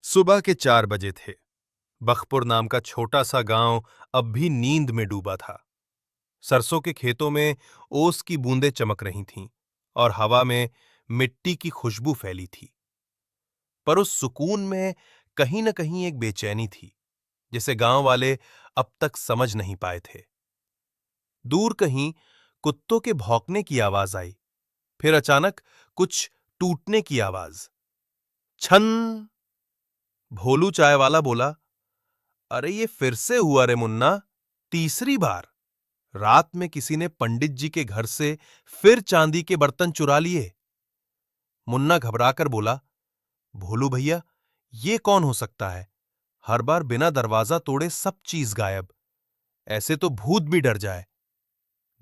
सुबह के 4 बजे थे। बखपुर नाम का छोटा सा गांव अब भी नींद में डूबा था। सरसों के खेतों में ओस की बूंदें चमक रही थीं और हवा में मिट्टी की खुशबू फैली थी। पर उस सुकून में कहीं न कहीं एक बेचैनी थी, जिसे गांव वाले अब तक समझ नहीं पाए थे। दूर कहीं कुत्तों के भौंकने की आवाज आई, फिर अचानक कुछ टूटने की आवाज। छन! भोलू चाय वाला बोला, अरे ये फिर से हुआ रे मुन्ना, तीसरी बार। रात में किसी ने पंडित जी के घर से फिर चांदी के बर्तन चुरा लिए। मुन्ना घबराकर बोला, भोलू भैया, ये कौन हो सकता है? हर बार बिना दरवाजा तोड़े सब चीज गायब। ऐसे तो भूत भी डर जाए।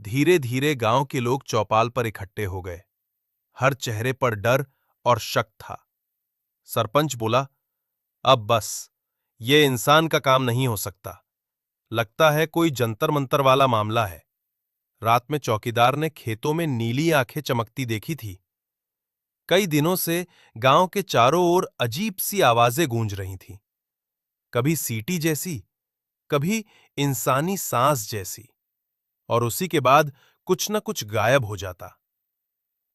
धीरे धीरे गांव के लोग चौपाल पर इकट्ठे हो गए। हर चेहरे पर डर और शक था। सरपंच बोला, अब बस, ये इंसान का काम नहीं हो सकता। लगता है कोई जंतर मंतर वाला मामला है। रात में चौकीदार ने खेतों में नीली आंखें चमकती देखी थी। कई दिनों से गांव के चारों ओर अजीब सी आवाजें गूंज रही थीं। कभी सीटी जैसी, कभी इंसानी सांस जैसी, और उसी के बाद कुछ न कुछ गायब हो जाता।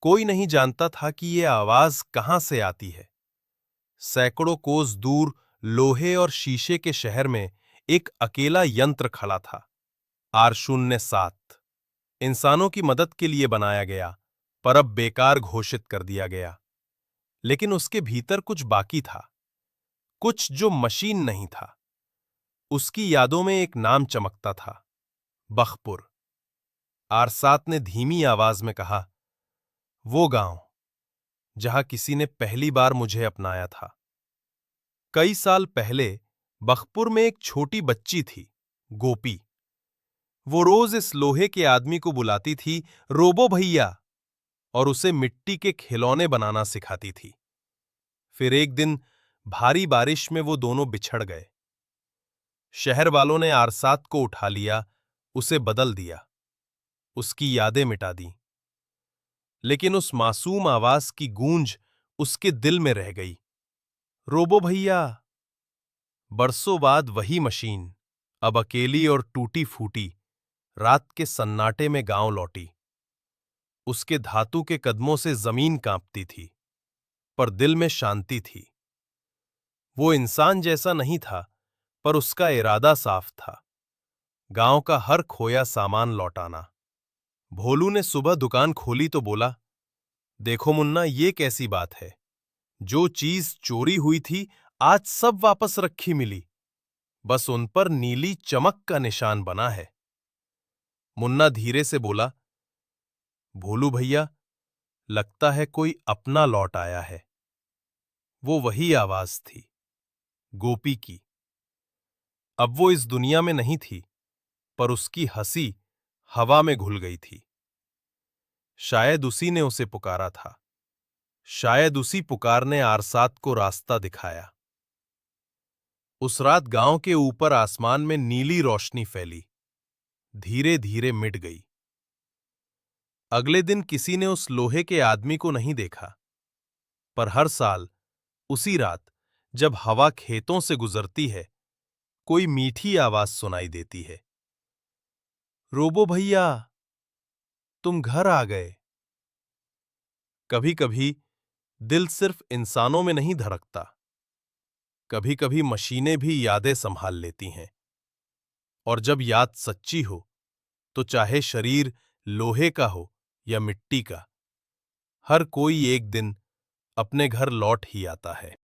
कोई नहीं जानता था कि ये आवाज कहां से आती है। सैकड़ों कोस दूर लोहे और शीशे के शहर में एक अकेला यंत्र खड़ा था, R07। इंसानों की मदद के लिए बनाया गया, पर अब बेकार घोषित कर दिया गया। लेकिन उसके भीतर कुछ बाकी था, कुछ जो मशीन नहीं था। उसकी यादों में एक नाम चमकता था, बखपुर। R7 ने धीमी आवाज में कहा, वो गांव जहां किसी ने पहली बार मुझे अपनाया था। कई साल पहले बखपुर में एक छोटी बच्ची थी, गोपी। वो रोज इस लोहे के आदमी को बुलाती थी, रोबो भैया, और उसे मिट्टी के खिलौने बनाना सिखाती थी। फिर एक दिन भारी बारिश में वो दोनों बिछड़ गए। शहर वालों ने R7 को उठा लिया, उसे बदल दिया, उसकी यादें मिटा दी। लेकिन उस मासूम आवाज की गूंज उसके दिल में रह गई, रोबो भैया। बरसों बाद वही मशीन, अब अकेली और टूटी फूटी, रात के सन्नाटे में गांव लौटी। उसके धातु के कदमों से जमीन कांपती थी, पर दिल में शांति थी। वो इंसान जैसा नहीं था, पर उसका इरादा साफ था, गांव का हर खोया सामान लौटाना। भोलू ने सुबह दुकान खोली तो बोला, देखो मुन्ना, ये कैसी बात है? जो चीज चोरी हुई थी, आज सब वापस रखी मिली। बस उन पर नीली चमक का निशान बना है। मुन्ना धीरे से बोला, भोलू भैया, लगता है कोई अपना लौट आया है। वो वही आवाज थी, गोपी की। अब वो इस दुनिया में नहीं थी, पर उसकी हंसी हवा में घुल गई थी। शायद उसी ने उसे पुकारा था, शायद उसी पुकार ने R7 को रास्ता दिखाया। उस रात गांव के ऊपर आसमान में नीली रोशनी फैली, धीरे धीरे मिट गई। अगले दिन किसी ने उस लोहे के आदमी को नहीं देखा, पर हर साल उसी रात, जब हवा खेतों से गुजरती है, कोई मीठी आवाज सुनाई देती है, रोबो भैया, तुम घर आ गए। कभी कभी दिल सिर्फ इंसानों में नहीं धड़कता, कभी कभी मशीनें भी यादें संभाल लेती हैं। और जब याद सच्ची हो, तो चाहे शरीर लोहे का हो या मिट्टी का, हर कोई एक दिन अपने घर लौट ही आता है।